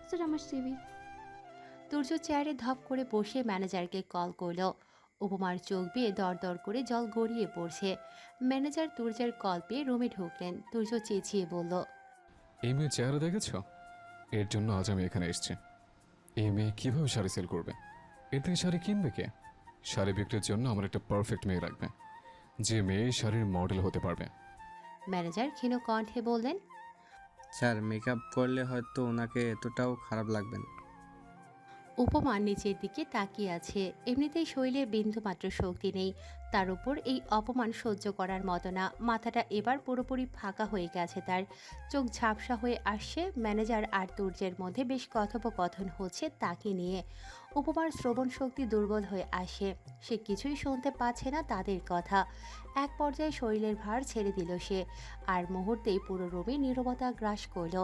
Sir আমার CV. Turjo চেয়ারে ধপ করে বসে ম্যানেজারকে কল করলো। উপমার চোখ বেয়ে দরদর করে জল গড়িয়ে পড়ছে। ম্যানেজার তুর্যের কল পেয়ে রুমে ঢুকলেন। তুর্য চেঁচিয়ে বলল, এই মেয়ের চেহারা দেখেছ? এর জন্য আজ আমি এখানে এসেছি। এই মেয়ে কীভাবে শাড়ি সেল করবে? এর থেকে শাড়ি কিনবে কে? শাড়ি বিক্রির জন্য আমার একটা পারফেক্ট মেয়ে লাগবে, যে মেয়ে শাড়ির মডেল হতে পারবে। ম্যানেজার ক্ষীণ কণ্ঠে বললেন। স্যার মেকআপ করলে হয়তো ওনাকে এতটাও খারাপ লাগবে না। উপমা নিচের দিকে তাকিয়ে আছে। এমনিতেই শরীরে বিন্দুমাত্র শক্তি নেই, তার উপর এই অপমান সহ্য করার মতো না। মাথাটা এবার পুরোপুরি ফাঁকা হয়ে গেছে তার। চোখ ঝাপসা হয়ে আসছে। ম্যানেজার আর তুর্যের মধ্যে বেশ কথোপকথন হচ্ছে তাকে নিয়ে। উপমার শ্রবণ শক্তি দুর্বল হয়ে আসে। সে কিছুই শুনতে পাচ্ছে না তাদের কথা। এক পর্যায়ে শরীরের ভার ছেড়ে দিল সে, আর মুহূর্তেই পুরো রুমে নীরবতা গ্রাস করল।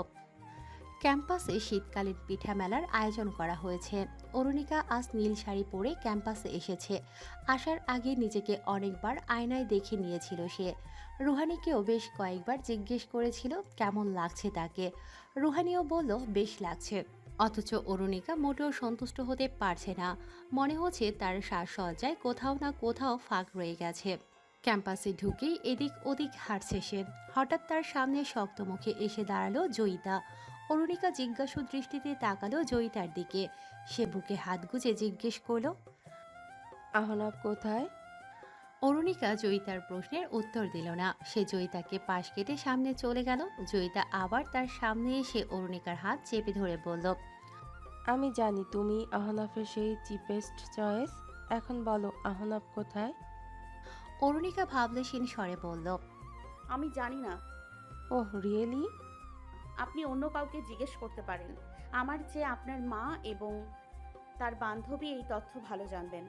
ক্যাম্পাসে শীতকালীন পিঠা মেলার আয়োজন করা হয়েছে। অরুণিকা আজ নীল শাড়ি পরে ক্যাম্পাসে এসেছে। আসার আগে নিজেকে অনেকবার আয়নায় দেখে নিয়েছিল সে। রুহানিকেও বেশ কয়েকবার জিজ্ঞেস করেছিল কেমন লাগছে তাকে। রুহানিও বলল বেশ লাগছে। অথচ অরুণিকা মোটেও সন্তুষ্ট হতে পারছে না। মনে হচ্ছে তার সাজসজ্জায় কোথাও না কোথাও ফাঁক রয়ে গেছে। ক্যাম্পাসে ঢুকেই এদিক ওদিক হাঁটছে সে। হঠাৎ তার সামনে শক্ত মুখে এসে দাঁড়ালো জয়িতা। অরুণিকা জিজ্ঞাসু দৃষ্টিতে তাকালো জয়িতার দিকে। সে বুকে হাত গুজে জিজ্ঞেস করলো, আহনাব কোথায়? অরুণিকা জয়িতার প্রশ্নের উত্তর দিল না। সে জয়িতাকে পাশ কেটে সামনে চলে গেল। জয়িতা আবার তার সামনে এসে অরুণিকার হাত চেপে ধরে বলল, আমি জানি তুমি আহনাফের সেই চিপেস্ট চয়েস। এখন বলো আহনাব কোথায়? অরুণিকা ভাবলেশীন স্বরে বলল, আমি জানি না। Oh really? আপনি অন্য কাউকে জিজ্ঞেস করতে পারেন। আমার চেয়ে আপনার মা এবং তার বান্ধবী এই তথ্য ভালো জানবেন।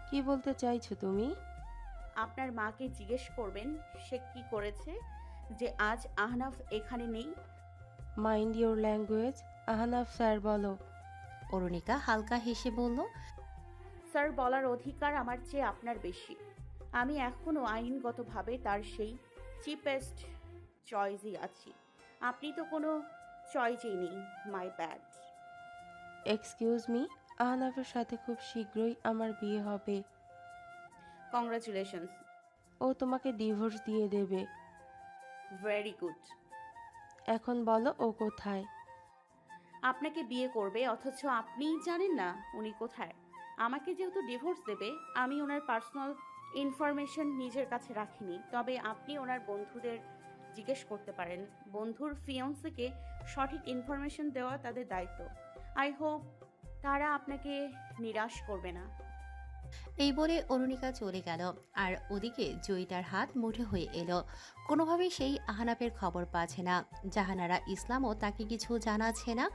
কি বলতে চাইছো তুমি? আপনার মাকে জিজ্ঞেস করবেন সে কি করেছে যে আজ আহনাফ এখানে নেই। Mind your language. Ahnaf sir বলো। অরুণিকা হালকা হেসে বলল, স্যার বলার অধিকার আমার চেয়ে আপনার বেশি। আমি এখনও আইনগতভাবে তার সেই চিপেস্ট চয়েসই আছি। আপনি তো কোনো চয়েসই নেই। My bad. এক্সকিউজ মি, আহনাফের সাথে খুব শীঘ্রই আমার বিয়ে হবে। কংগ্রাচুলেশনস। ও তোমাকে ডিভোর্স দিয়ে দেবে। Very good. এখন বলো ও কোথায়? আপনাকে বিয়ে করবে অথচ আপনিই জানেন না উনি কোথায়। আমাকে যেহেতু ডিভোর্স দেবে, আমি ওনার পার্সোনাল ইনফরমেশন নিজের কাছে রাখিনি। তবে আপনি ওনার বন্ধুদের জিজ্ঞেস করতে পারেন। বন্ধুর ফিয়ন্সকে সঠিক ইনফরমেশন দেওয়া তাদের দায়িত্ব। আই হোপ তারা আপনাকে নিরাশ করবে না। এই বলে অরুণিকা চলে গেল। আর ওদিকে জয়িতার হাত মুঠো হয়ে এলো। কোনোভাবেই সেই আহনাফের খবর পাচ্ছে না। জাহানারা ইসলামও তাকে কিছু জানাচ্ছে না।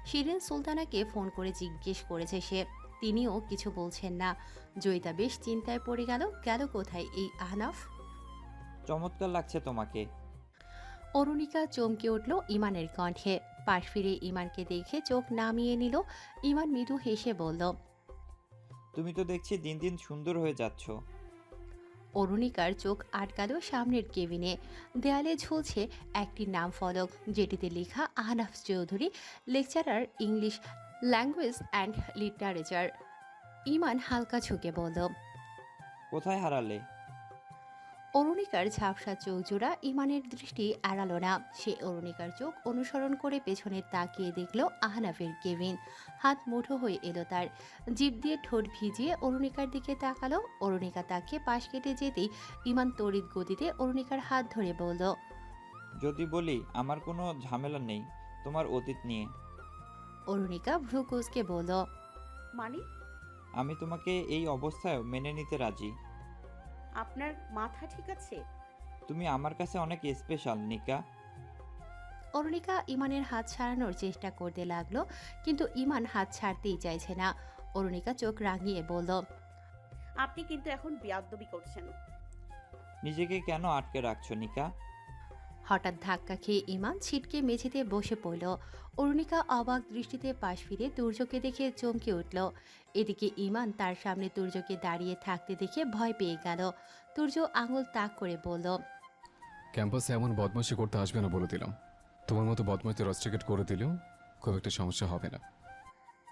শিরিন সুলতানাকে ফোন করে জিজ্ঞেস করেছে সে, তিনিও কিছু বলছেন না। জয়িতা বেশ চিন্তায় পড়ে গেল, গেল কোথায় এই আহনাফ। চমৎকার লাগছে তোমাকে। অরুণিকা চমকে উঠল ইমানের কণ্ঠে। পাশ ফিরে ইমানকে দেখে চোখ নামিয়ে নিল। ইমান মৃদু হেসে বলল, তুমি তো দেখছি দিন দিন সুন্দর হয়ে যাচ্ছ। অরুণিকার চোখ আটকালো সামনের কেবিনে। দেয়ালে ঝুলছে একটি নাম ফলক, যেটিতে লেখা Ahnaf Chowdhury, lecturer English language and literature. Iman হালকা ঝুঁকে বলল, কোথায় হারালে? অরুণিকার ঝাপসা চোখ জোড়া ইমানের দৃষ্টি এড়ালো না। সে অরুণিকার চোখ অনুসরণ করে পেছনে তাকিয়ে দেখল আহনাফের কেবিন। হাত মুঠো হয়ে এলো তার। জিভ দিয়ে ঠোঁট ভিজিয়ে অরুণিকার দিকে তাকালো। অরুণিকা তাকে পাশ কেটে যেতেই ইমান তড়িৎ গতিতে অরুণিকার হাত ধরে বলল, যদি বলি আমার কোনো ঝামেলা নেই তোমার অতীত নিয়ে। অরুণিকা ভ্রু কুঁচকে বলল, মানে আমি তোমাকে এই অবস্থায় মেনে নিতে রাজি। আপনার মাথা ঠিক আছে? তুমি আমার কাছে অনেক স্পেশাল নিকা। অরুণিকা ইমানের হাত ছাড়ানোর চেষ্টা করতে লাগলো, কিন্তু ইমান হাত ছাড়তেই চাইছে না। অরুণিকা চোখ রাঙিয়ে বলল, আপনি কিন্তু এখন বেয়াদবি করছেন। নিজেকে কেন আটকে রাখছো নিকা? হঠাৎ ধাক্কা খেয়ে ইমান ছিটকে মেঝেতে বসে পড়ল। অরুণিকা অবাক দৃষ্টিতে পাশ ফিরে তুর্যকে দেখে চমকে উঠল। এদিকে ইমান তার সামনে তুর্যকে দাঁড়িয়ে থাকতে দেখে ভয় পেয়ে গেল। তুর্য আঙুল তাক করে বলল, ক্যাম্পাসে এমন বদমাশি করতে আসবে না বলে দিলাম। তোমার মতো বদমাশদের রস্টিকেট করে দিলেও খুব একটা সমস্যা হবে না।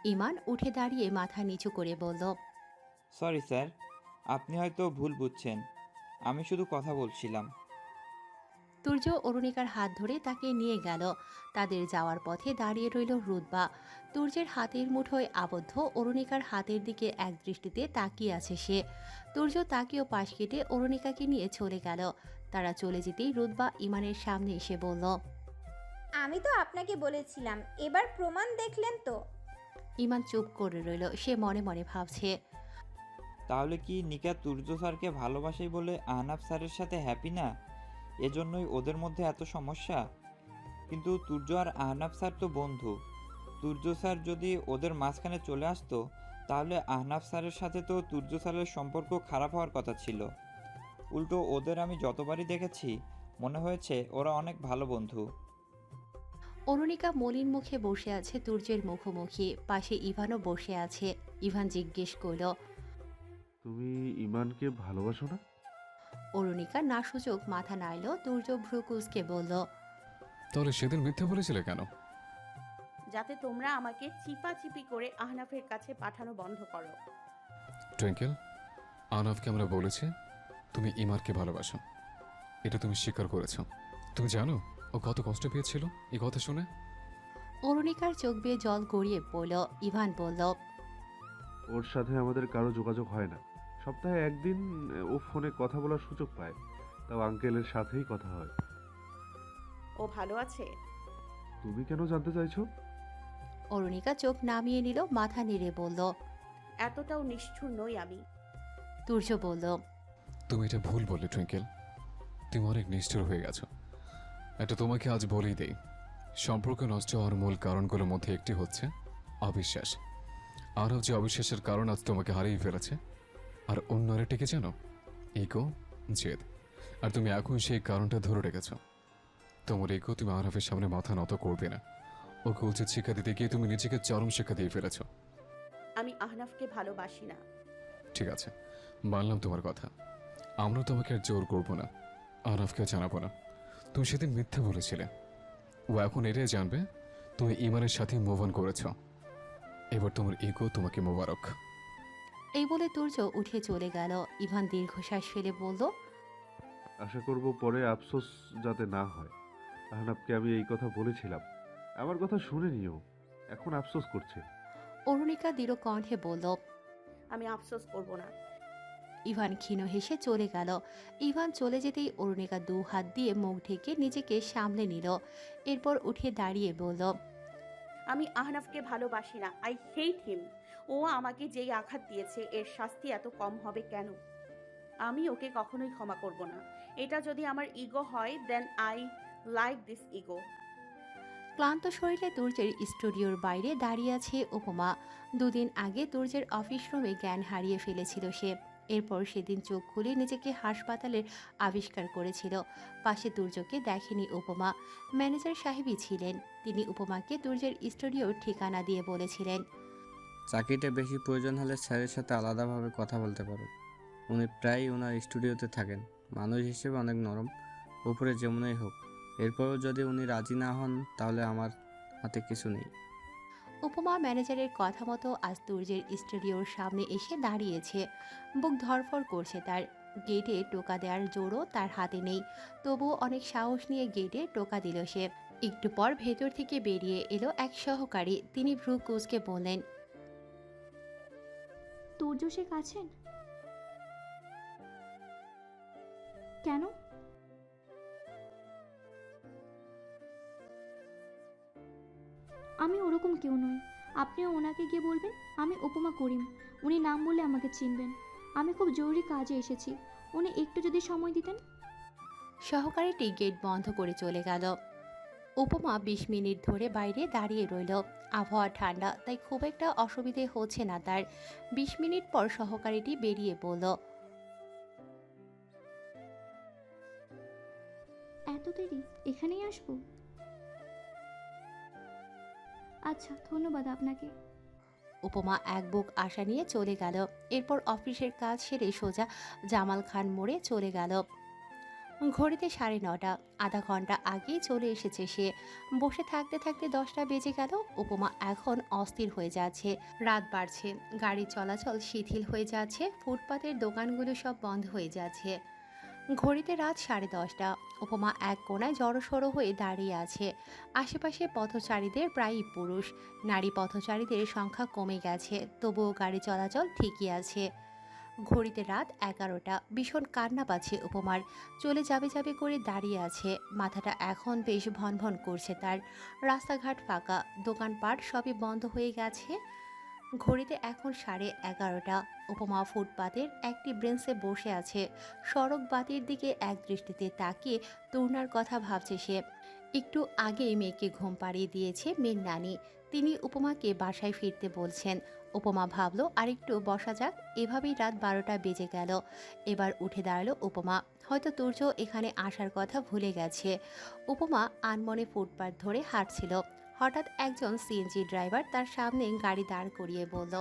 ইমান উঠে দাঁড়িয়ে মাথা নিচু করে বলল, সরি স্যার, আপনি হয়তো ভুল বুঝছেন। আমি শুধু কথা বলছিলাম। তুর্য অরুণিকার হাত ধরে তাকে নিয়ে গেল। তাদের যাওয়ার পথে দাঁড়িয়ে রইল রুদ্বা। তুর্যের হাতের মুঠোয় আবদ্ধ অরুণিকার হাতের দিকে এক দৃষ্টিতে তাকিয়ে আছে সে। তুর্য তাকেও পাশ কেটে অরুণিকাকে নিয়ে চলে গেল। তারা চলে যেতেই রুদ্বা ইমানের সামনে এসে বলল, আমি তো আপনাকে বলেছিলাম, এবার প্রমাণ দেখলেন তো। ইমান চুপ করে রইল। সে মনে মনে ভাবছে, তাহলে কি নিকা তুর্য স্যারকে ভালোবাসে বলে আহনাফ স্যারের সাথে হ্যাপি না? এজন্যই ওদের মধ্যে এত সমস্যা। কিন্তু তুর্য আর আহনাফ স্যার তো বন্ধু। তুর্য স্যার যদি ওদের মাঝখানে চলে আসতো, তাহলে আহনাফ স্যারের সাথে তো তুর্য স্যারের সম্পর্ক খারাপ হওয়ার কথা ছিল। উল্টো ওদের আমি যতবারই দেখেছি মনে হয়েছে ওরা অনেক ভালো বন্ধু। অরুণিকা মলিন মুখে বসে আছে তুর্যের মুখোমুখি। পাশে ইভানও বসে আছে। ইভান জিজ্ঞেস করল, তুমি ইমানকে ভালোবাসো না? অরুণিকা নাসূচক মাথা নাড়ল। তুর্য ভ্রুকুসকে বলল, তাহলে সেদিন মিথ্যে বলেছিলে কেন? যাতে তোমরা আমাকে চিপাচিপি করে আহনাফের কাছে পাঠানো বন্ধ করো। টুইঙ্কেল, আহনাফকে আমরা বলেছি তুমি ইমারকে ভালোবাসো। এটা তুমি স্বীকার করেছো। তুমি জানো ও কত কষ্ট পেয়েছিল এই কথা শুনে? অরুণিকার চোখ বেয়ে জল গড়িয়ে পড়ল। ইভান বলল, ওর সাথে আমাদের কারো যোগাযোগ হয় না। সপ্তাহে একদিন ও ফোনে কথা বলার সুযোগ পায়, তাও আঙ্কেলের সাথেই কথা হয়। ও ভালো আছে? তুমি কেন জানতে চাইছো? অরুণিকা চোখ নামিয়ে নিল, মাথা নেড়ে বলল। এতটাও নিষ্ঠুর নই আমি। তুর্য বলল, তুমি এটা ভুল বললে টুইঙ্কেল। তুমি অনেক নিষ্ঠুর হয়ে গেছো। এটা তোমাকে আজ বলেই দেই, সম্পর্ক নষ্ট হওয়ার মূল কারণগুলোর মধ্যে একটি হচ্ছে অবিশ্বাস। আরও যে অবিশ্বাসের কারণ আজ তোমাকে হারিয়ে ফেলেছে। আর অন্য আরেকটিকে জানো? ইগো, জেদ। আর তুমি এখন সেই কারণটা ধরে রেখেছ। তোমার ইগো তুমি আরফের সামনে মাথা নত করবে না। ওকে উচিত শিক্ষা দিতে গিয়ে তুমি নিজেকে চরম শিক্ষা দিয়ে ফেলেছ। আমি আহনাফকে ভালোবাসি না। ঠিক আছে, মানলাম তোমার কথা। আমরা তোমাকে আর জোর করবো না, আরফকে জানাবো না। তুমি সেদিন মিথ্যে বলেছিলে। ও এখন এটাই জানবে তুমি ইমানের সাথে মুভ অন করেছ। এবার তোমার ইগো তোমাকে মোবারক। এই বলে তুর্য উঠে চলে গেল। ইভান দীর্ঘশ্বাস ফেলে বলল, আশা করব পরে আফসোস যাতে না হয়। আহনাবকে আমি এই কথা বলেছিলাম, আমার কথা শুনে নিও। এখন আফসোস করছে। অরুণিকা দৃঢ় কণ্ঠে বলল। আমি আফসোস করব না। ইভান ক্ষীণ হেসে চলে গেল। ইভান চলে যেতেই অরুণিকা দু হাত দিয়ে মুখ ঢেকে নিজেকে সামলে নিল। এরপর উঠে দাঁড়িয়ে বলল, আমি আহনাফকে ভালোবাসি না। আই হেট হিম। ও আমাকে যেই আঘাত দিয়েছে এর শাস্তি এত কম হবে কেন? আমি ওকে কখনোই ক্ষমা করব না। এটা যদি আমার ইগো হয়, then I like this ego. ক্লান্ত শরীরে তুর্যের স্টুডিওর বাইরে দাঁড়িয়ে আছে উপমা। দুদিন আগে তুর্যের অফিস রুমে জ্ঞান হারিয়ে ফেলেছিল সে। এরপর সেদিন চোখ খুলে নিজেকে হাসপাতালের আবিষ্কার করেছিল। পাশে তুর্যকে দেখেনি উপমা। ম্যানেজার সাহেবই ছিলেন। তিনি উপমাকে তুর্যের স্টুডিওর ঠিকানা দিয়ে বলেছিলেন, চাকরিটা বেশি প্রয়োজন হলে স্যারের সাথে আলাদাভাবে কথা বলতে পারো। উনি প্রায়ই ওনার স্টুডিওতে থাকেন। মানুষ হিসেবে অনেক নরম, উপরে যেমনই হোক। এরপরও যদি উনি রাজি না হন তাহলে আমার হাতে কিছু নেই। উপমা ম্যানেজারের কথা মতো আজ তুর্যের স্টুডিওর সামনে এসে দাঁড়িয়েছে। বুক ধরফর করছে তার। গেটে টোকা দেওয়ার জোরও তার হাতে নেই। তবুও অনেক সাহস নিয়ে গেটে টোকা দিল সে। একটু পর ভেতর থেকে বেরিয়ে এলো এক সহকারী। তিনি ভ্রু কুঁচকে বললেন, তুর্য শেখ আছেন? কেন? আমি ওরকম কেউ নই। আপনিও ওনাকে গিয়ে বলবেন আমি উপমা করিম। উনি নাম বললে আমাকে চিনবেন। আমি খুব জরুরি কাজে এসেছি, উনি একটু যদি সময় দিতেন। সহকারীটি গেট বন্ধ করে চলে গেল। উপমা ২০ মিনিট ধরে বাইরে দাঁড়িয়ে রইল। আবহাওয়া ঠান্ডা, তাই খুব একটা অসুবিধে হচ্ছে না তার। ২০ মিনিট পর সহকারীটি বেরিয়ে বলল, এত দেরি? এখানেই আসবো? আচ্ছা, ধন্যবাদ আপনাকে। উপমা এক বুক আশা নিয়ে চলে গেল। এরপর অফিসের কাজ সেরে সোজা জামাল খান মোড়ে চলে গেল। ঘড়িতে 9:30। আধা ঘন্টা আগেই চলে এসেছে সে। বসে থাকতে থাকতে 10টা বেজে গেল। উপমা এখন অস্থির হয়ে যাচ্ছে। রাত বাড়ছে, গাড়ি চলাচল শিথিল হয়ে যাচ্ছে, ফুটপাতের দোকানগুলো সব বন্ধ হয়ে যাচ্ছে। ঘড়িতে রাত 10:30। উপমা এক কোণায় জড়সড়ো হয়ে দাঁড়িয়ে আছে। আশেপাশে পথচারীদের প্রায়ই পুরুষ। নারী পথচারীদের সংখ্যা কমে গেছে, তবুও গাড়ি চলাচল ঠিকই আছে। ঘড়িতে রাত 11টা। ভীষণ কান্না পাচ্ছে উপমার। চলে যাবে যাবে করে দাঁড়িয়ে আছে। মাথাটা এখন বেশ ভনভন করছে তার। রাস্তাঘাট ফাঁকা, দোকানপাট সবই বন্ধ হয়ে গেছে। ঘড়িতে এখন 11:30। উপমা ফুটপাতের একটি বেঞ্চে বসে আছে। সড়ক বাতির দিকে এক দৃষ্টিতে তাকিয়ে তরুণার কথা ভাবছে সে। একটু আগেই মেয়েকে ঘুম পাড়িয়ে দিয়েছে মেয়ের নানি। তিনি উপমাকে বাসায় ফিরতে বলছেন। উপমা ভাবল আরেকটু বসা যাক। এভাবেই রাত 12টা বেজে গেল। এবার উঠে দাঁড়ালো উপমা। হয়তো তুর্য এখানে আসার কথা ভুলে গেছে। উপমা আনমনে ফুটপাত ধরে হাঁটছিল। হঠাৎ একজন সিএনজি ড্রাইভার তার সামনে গাড়ি দাঁড় করিয়ে বলল।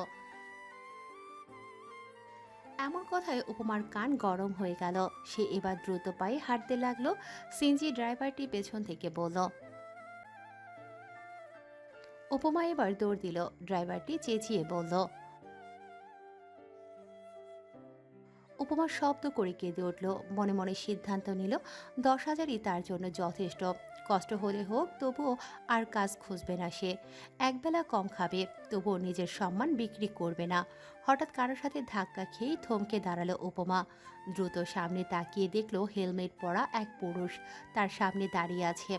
এমন কথায় উপমার কান গরম হয়ে গেল। সে এবার দ্রুত পায়ে হাঁটতে লাগলো। সিএনজি ড্রাইভারটি পেছন থেকে বলল। উপমা এবার দৌড় দিল। ড্রাইভারটি চেঁচিয়ে বলল। উপমা শব্দ করে কেঁদে উঠল। মনে মনে সিদ্ধান্ত নিল 10,000ই তার জন্য যথেষ্ট। কষ্ট হলে হোক, তবুও আর কাজ খুঁজবে না সে। একবেলা কম খাবে, তবুও নিজের সম্মান বিক্রি করবে না। হঠাৎ কারোর সাথে ধাক্কা খেয়েই থমকে দাঁড়ালো উপমা। দ্রুত সামনে তাকিয়ে দেখল হেলমেট পরা এক পুরুষ তার সামনে দাঁড়িয়ে আছে।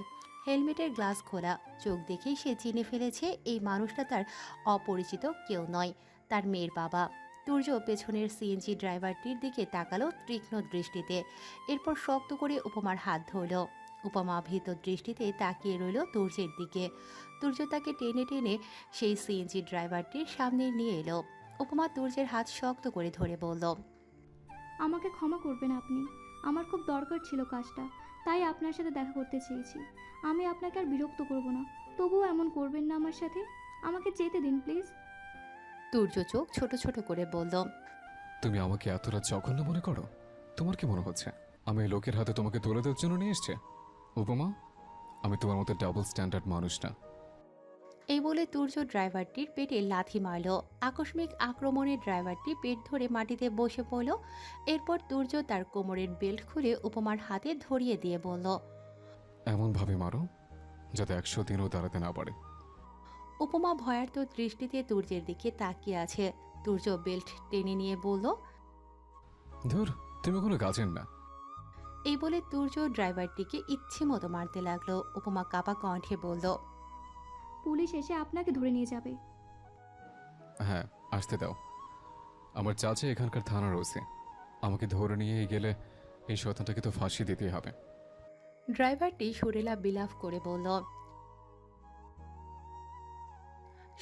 হেলমেটের গ্লাস খোলা। চোখ দেখেই সে চিনে ফেলেছে এই মানুষটা তার অপরিচিত কেউ নয়, তার মেয়ের বাবা। তুর্য পেছনের সিএনজি ড্রাইভারটির দিকে তাকালো তীক্ষ্ণ দৃষ্টিতে। এরপর শক্ত করে উপমার হাত ধরল। উপমা ভীত দৃষ্টিতে তাকিয়ে রইল তুর্যের দিকে। তুর্য তাকে টেনে টেনে সেই সিএনজি ড্রাইভারটির সামনে নিয়ে এলো। উপমা তুর্যের হাত শক্ত করে ধরে বলল। আমাকে ক্ষমা করবেন আপনি। আমার খুব দরকার ছিল কাজটা, তাই আপনার সাথে দেখা করতে চেয়েছি। আমি আপনাকে আর বিরক্ত করব না, তবুও এমন করবেন না আমার সাথে। আমাকে যেতে দিন প্লিজ। তুর্য চোখ ছোট ছোট করে বলল। তুমি আমাকে এতটা জঘন্য মনে করো? তোমার কি মনে হচ্ছে আমি এই লোকের হাতে তোমাকে তুলে দেওয়ার জন্য নিয়ে এসছে? উপমা, আমি তোমার মতো ডাবল স্ট্যান্ডার্ড মানুষ না। এই বলে তুর্য ড্রাইভারটির পেটে লাথি মারল। আকস্মিক আক্রমণে ড্রাইভারটি পেট ধরে মাটিতে বসে পড়ল। এরপর তুর্য তার কোমরের বেল্ট খুলে উপমার হাতে ধরিয়ে দিয়ে বলল। এমনভাবে মারো যাতে 100 দিনও দাঁড়াতে না পারে। উপমা ভয়ার্ত দৃষ্টিতে তুর্যের দিকে তাকিয়ে আছে। তুর্য বেল্ট টেনে নিয়ে বলল। ধুর, তুমি কোনো কাজের না। এই বলে তুর্য ড্রাইভারটিকে ইচ্ছে মতো মারতে লাগলো। উপমা কাপা কণ্ঠে বলল। পুলিশ এসে আপনাকে ধরে নিয়ে যাবে। হ্যাঁ, আসতে দাও। আমার চাচা এখানকার থানার ওসি। আমাকে ধরে নিয়ে গেলে এই শয়তানটাকে তো ফাঁসি দিতেই হবে। ড্রাইভারটি সুরেলা বিলাপ করে বলল।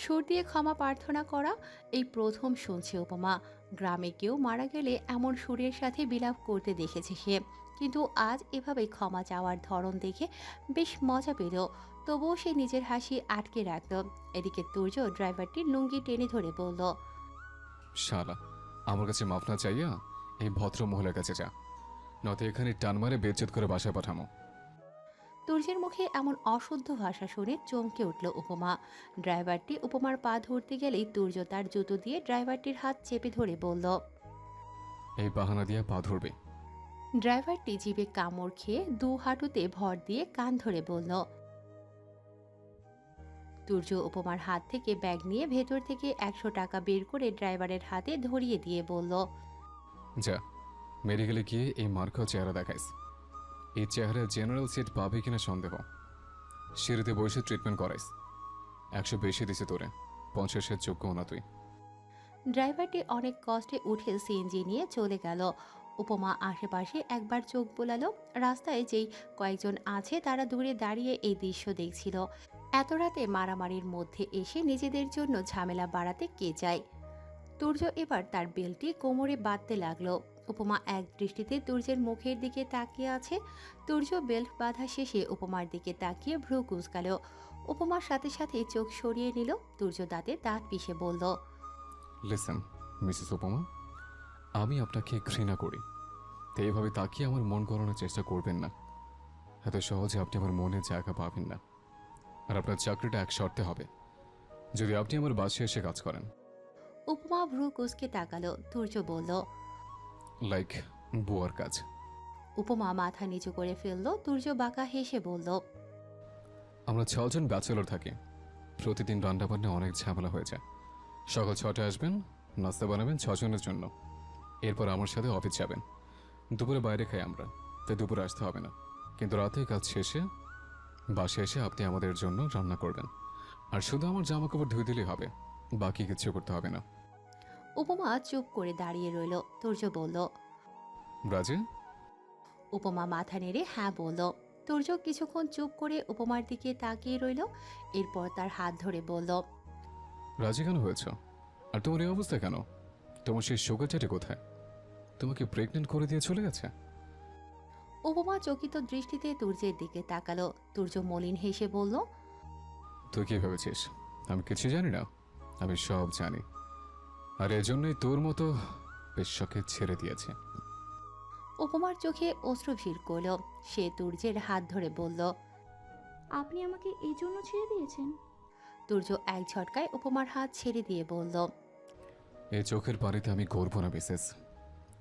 সুর দিয়ে ক্ষমা প্রার্থনা করা এই প্রথম শুনছে উপমা। গ্রামে কেউ মারা গেলে এমন সুরের সাথে বিলাপ করতে দেখেছে সে, কিন্তু আজ এভাবে ক্ষমা চাওয়ার ধরন দেখে বেশ মজা পেল। তবুও সে নিজের হাসি আটকে রাখল। এদিকে তুর্য ড্রাইভারটির লুঙ্গি টেনে ধরে বলল। শালা, আমার কাছে মাফ না চাইয়া এই ভদ্র মহিলার কাছে যা, নয়তো এখানে টান মারে বেজ্জত করে বাসায় পাঠামো। তুর্যের মুখে এমন অশুদ্ধ ভাষা শুনে চমকে উঠল উপমা। ড্রাইভারটি উপমার পা ধরতে গেলেই তুর্য তার জুতো দিয়ে ড্রাইভারটির হাত চেপে ধরে বলল। এই বাহানা দিয়ে পা ধরবে। ড্রাইভারটি জিভে কামড় খেয়ে দু হাঁটুতে ভর দিয়ে কান ধরে বলল। তুর্য উপমার হাত থেকে ব্যাগ নিয়ে ভেতর থেকে 100 টাকা বের করে ড্রাইভারের হাতে ধরিয়ে দিয়ে বলল। যা, মেডিকেলে গিয়ে এই মার্কাও চেহারা দেখাইস। এই চেহারা জেনারেল সিট পাবে কিনা সন্দেহ। সিঁড়িতে বসে ট্রিটমেন্ট করাইস। 100 বেশি দিছে তোরে, 50-এর যোগ্য না তুই। ড্রাইভারটি অনেক কষ্টে উঠে সিএনজি নিয়ে চলে গেল। উপমা আশেপাশে একবার চোখ বোলালো। রাস্তায় যেই কয়েকজন আছে তারা দূরে দাঁড়িয়ে এই দৃশ্য দেখছিল। এত রাতে মারামারির মধ্যে এসে নিজেদের জন্য ঝামেলা বাড়াতে কে চায়। তুর্য এবার তার বেল্টটি কোমরে বাঁধতে লাগলো। উপমা এক দৃষ্টিতে তুর্যের মুখের দিকে তাকিয়ে আছে। তুর্য বেল্ট বাঁধা শেষে উপমার দিকে তাকিয়ে ভ্রু কুঁচকাল। উপমার সাথে সাথে চোখ সরিয়ে নিল। তুর্য দাঁতে দাঁত পিষে বলল। লিসেন মিসেস উপমা, আমি আপনাকে ঘৃণা করি, তো এইভাবে তাকিয়ে আমার মন গলানোর চেষ্টা করবেন না। এত সহজে আপনি আমার মনে জায়গা পাবেন না। আর আপনার চাকরিটা এক শর্তে হবে, যদি আপনি আমার বাসায় এসে কাজ করেন। উপমা ভ্রু কুঁচকে তাকালো। তুর্য বলল। লাইক বুয়ার কাজ। উপমা মাথা নিচু করে ফেলল। তুর্য বাঁকা হেসে বলল। আমরা 6 জন ব্যাচেলর থাকি। প্রতিদিন রান্নাবান্না অনেক ঝামেলা হয়ে যায়। সকাল 6টায় আসবেন, নাস্তা বানাবেন 6 জনের জন্য। এরপর আমার সাথে অফিস যাবেন। দুপুরে বাইরে খাই আমরা, তাই দুপুরে আসতে হবে না। কিন্তু রাতে কাজ শেষে বাসায় এসে আপনি আমাদের জন্য রান্না করবেন। আর শুধু আমার জামা কাপড় ধুয়ে দিলেই হবে, বাকি কিছু করতে হবে না। উপমা চুপ করে দাঁড়িয়ে রইল। তুর্য বলল। রাজি? উপমা মাথা নেড়ে হ্যাঁ বলল। তুর্য কিছুক্ষণ চুপ করে উপমার দিকে তাকিয়ে রইল। এরপর তার হাত ধরে বলল। রাজি কেন হয়েছ? আর তোমার এই অবস্থা কেন? তোমার সেই সুগার চাটি কোথায়? তোমাকে প্রেগনেন্ট করে দিয়ে চলে গেছে? উপমা চকিত দৃষ্টিতে তুর্যের দিকে তাকালো। তুর্য মলিন হেসে বলল। তুই কি ভেবেছিস আমি কিছু জানি না? আমি সব জানি। আর এজন্যই তোর মতো পেশাকে ছেড়ে দিয়েছে। উপমার চোখে অশ্রু ভিড় করল। সে তুর্যের হাত ধরে বলল। আপনি আমাকে এই জন্য ছেড়ে দিয়েছেন? তুর্য এক ঝটকায় উপমার হাত ছেড়ে দিয়ে বলল। এই চোখের পানিতে আমি করবো না মিসেস।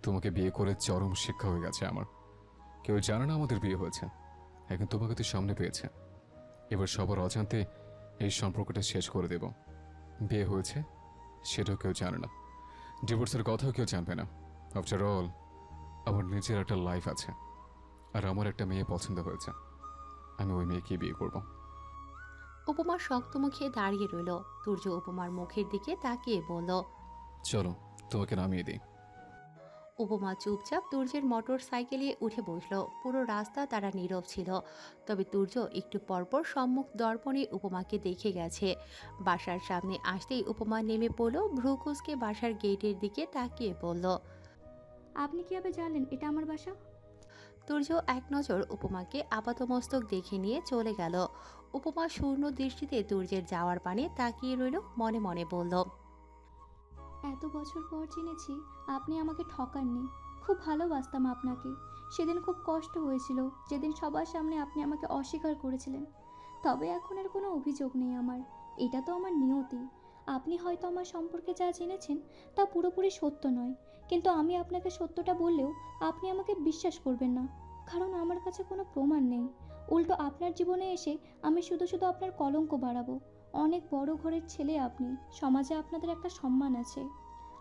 তোমাকে বিয়ে করে চরম শিক্ষা হয়ে গেছে আমার। কেউ জানে না আমাদের বিয়ে হয়েছে, এখন তোমাকে তো সামনে পেয়েছে। এবার সবার অজান্তে এই সম্পর্কটা শেষ করে দেব। বিয়ে হয়েছে সেটাও কেউ জানে না, ডিভোর্সের কথাও কেউ জানবে না। আফটার অল আমার নিজের একটা লাইফ আছে, আর আমার একটা মেয়ে পছন্দ হয়েছে। আমি ওই মেয়েকে বিয়ে করব। উপমা শক্ত মুখে দাঁড়িয়ে রইল। তুর্য উপমার মুখের দিকে তাকিয়ে বলল। চলো তোমাকে নামিয়ে দিই। উপমা চুপচাপ তুর্যের মোটর সাইকেলে উঠে বসল। পুরো রাস্তা তারা নীরব ছিল। তবে তুর্য একটু পরপর সম্মুখ দর্পণে উপমাকে দেখে গেছে। বাসার সামনে আসতেই উপমা নেমে পড়ল। ভ্রুকুসকে বাসার গেটের দিকে তাকিয়ে বলল। আপনি কিভাবে জানলেন এটা আমার বাসা? তুর্য এক নজর উপমাকে আপাতমস্তক দেখে নিয়ে চলে গেল। উপমা শূন্য দৃষ্টিতে তুর্যের যাওয়ার পানে তাকিয়ে রইল। মনে মনে বলল। এত বছর পর চিনেছি আপনি আমাকে ঠকাননি। খুব ভালোবাসতাম আপনাকে। সেদিন খুব কষ্ট হয়েছিল যেদিন সবার সামনে আপনি আমাকে অস্বীকার করেছিলেন। তবে এখন আর কোনো অভিযোগ নেই আমার। এটা তো আমার নিয়তি। আপনি হয়তো আমার সম্পর্কে যা জেনেছেন তা পুরোপুরি সত্য নয়, কিন্তু আমি আপনাকে সত্যটা বললেও আপনি আমাকে বিশ্বাস করবেন না, কারণ আমার কাছে কোনো প্রমাণ নেই। উল্টো আপনার জীবনে এসে আমি শুধু শুধু আপনার কলঙ্ক বাড়াবো। অনেক বড় ঘরের ছেলে আপনি, সমাজে আপনাদের একটা সম্মান আছে।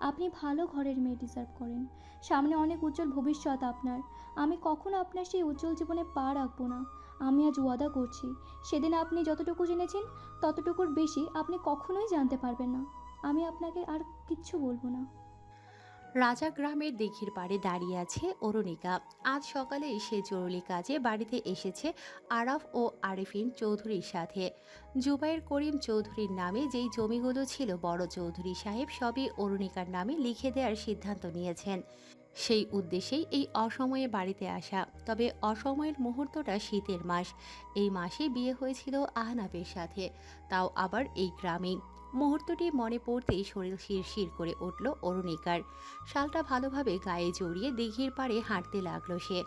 আপনি ভালো ঘরের মেয়ে ডিজার্ভ করেন। সামনে অনেক উজ্জ্বল ভবিষ্যৎ আপনার। আমি কখনো আপনার সেই উজ্জ্বল জীবনে পা রাখবো না। আমি আজ ওয়াদা করছি, সেদিন আপনি যতটুকু জেনেছেন ততটুকুর বেশি আপনি কখনোই জানতে পারবেন না। আমি আপনাকে আর কিচ্ছু বলবো না। রাজা গ্রামের দিঘির পাড়ে দাঁড়িয়ে আছে অরুণিকা। আজ সকালেই সে জরুরি কাজে বাড়িতে এসেছে আরাফ ও আরিফিন চৌধুরীর সাথে। জুবাইর করিম চৌধুরীর নামে যেই জমিগুলো ছিল বড় চৌধুরী সাহেব সবই অরুণিকার নামে লিখে দেওয়ার সিদ্ধান্ত নিয়েছেন। সেই উদ্দেশ্যেই এই অসময়ে বাড়িতে আসা। তবে অসময়ের মুহূর্তটা শীতের মাস। এই মাসে বিয়ে হয়েছিল আহনাফের সাথে, তাও আবার এই গ্রামেই। মুহূর্তটি মনে পড়তেই শরীর শিরশির করে উঠল অরুণিকার। শালটা ভালোভাবে গায়ে জড়িয়ে দিঘির পাড়ে হাঁটতে লাগলো সে।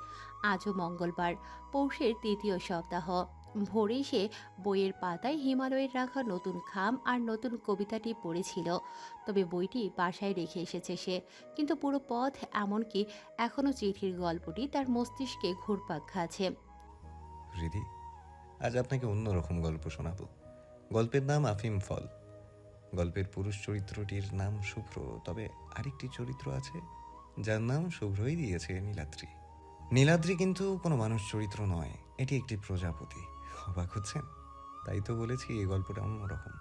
আজও মঙ্গলবার, পৌষের ৩য় সপ্তাহ। ভোরেই সে বইয়ের পাতায় হিমালয়ের রাখা নতুন খাম আর নতুন কবিতাটি পড়েছিল। তবে বইটি বাসায় রেখে এসেছে সে, কিন্তু পুরো পথ এমনকি এখনও চিঠির গল্পটি তার মস্তিষ্কে ঘুরপাক খাচ্ছে। হৃদি, আজ আপনাকে অন্যরকম গল্প শোনাবো। গল্পের নাম আফিম ফল। গল্পের পুরুষ চরিত্রটির নাম শুভ্র, তবে আরেকটি চরিত্র আছে যার নাম শুভ্রই দিয়েছে নীলাদ্রি। নীলাদ্রি কিন্তু কোনো মানুষ চরিত্র নয়, এটি একটি প্রজাপতি। অবাক হচ্ছেন? তাই তো বলেছি এই গল্পটা অন্যরকম।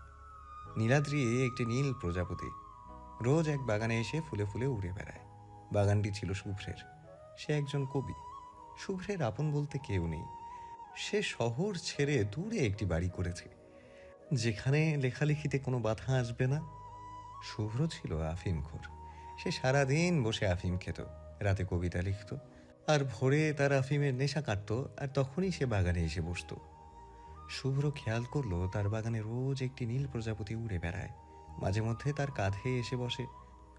নীলাদ্রি একটি নীল প্রজাপতি। রোজ এক বাগানে এসে ফুলে ফুলে উড়ে বেড়ায়। বাগানটি ছিল শুভ্রের। সে একজন কবি। শুভ্রের আপন বলতে কেউ নেই। সে শহর ছেড়ে দূরে একটি বাড়ি করেছে, যেখানে লেখালেখিতে কোনো বাধা আসবে না। শুভ্র ছিল আফিমখোর। সে সারাদিন বসে আফিম খেত, রাতে কবিতা লিখত, আর ভোরে তার আফিমের নেশা কাটত, আর তখনই সে বাগানে এসে বসত। শুভ্র খেয়াল করলো তার বাগানে রোজ একটি নীল প্রজাপতি উড়ে বেড়ায়, মাঝে মধ্যে তার কাঁধে এসে বসে।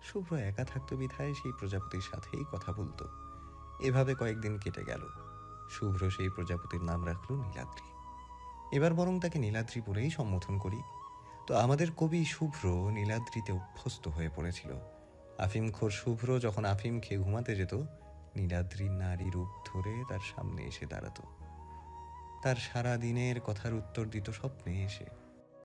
শুভ্র একা থাকতো বিধায় সেই প্রজাপতির সাথেই কথা বলতো। এভাবে কয়েকদিন কেটে গেল। শুভ্র সেই প্রজাপতির নাম রাখল নীলাদ্রি। এবার বরং তাকে নীলাদ্রি বলেই সম্বোধন করি। তো আমাদের কবি শুভ্র নীলাদ্রিতে অভ্যস্ত হয়ে পড়েছিল। আফিমখোর শুভ্র যখন আফিম খেয়ে ঘুমাতে যেত, নীলাদ্রির নারী রূপ ধরে তার সামনে এসে দাঁড়াতো। তার সারা দিনের কথার উত্তর দিত স্বপ্নে এসে।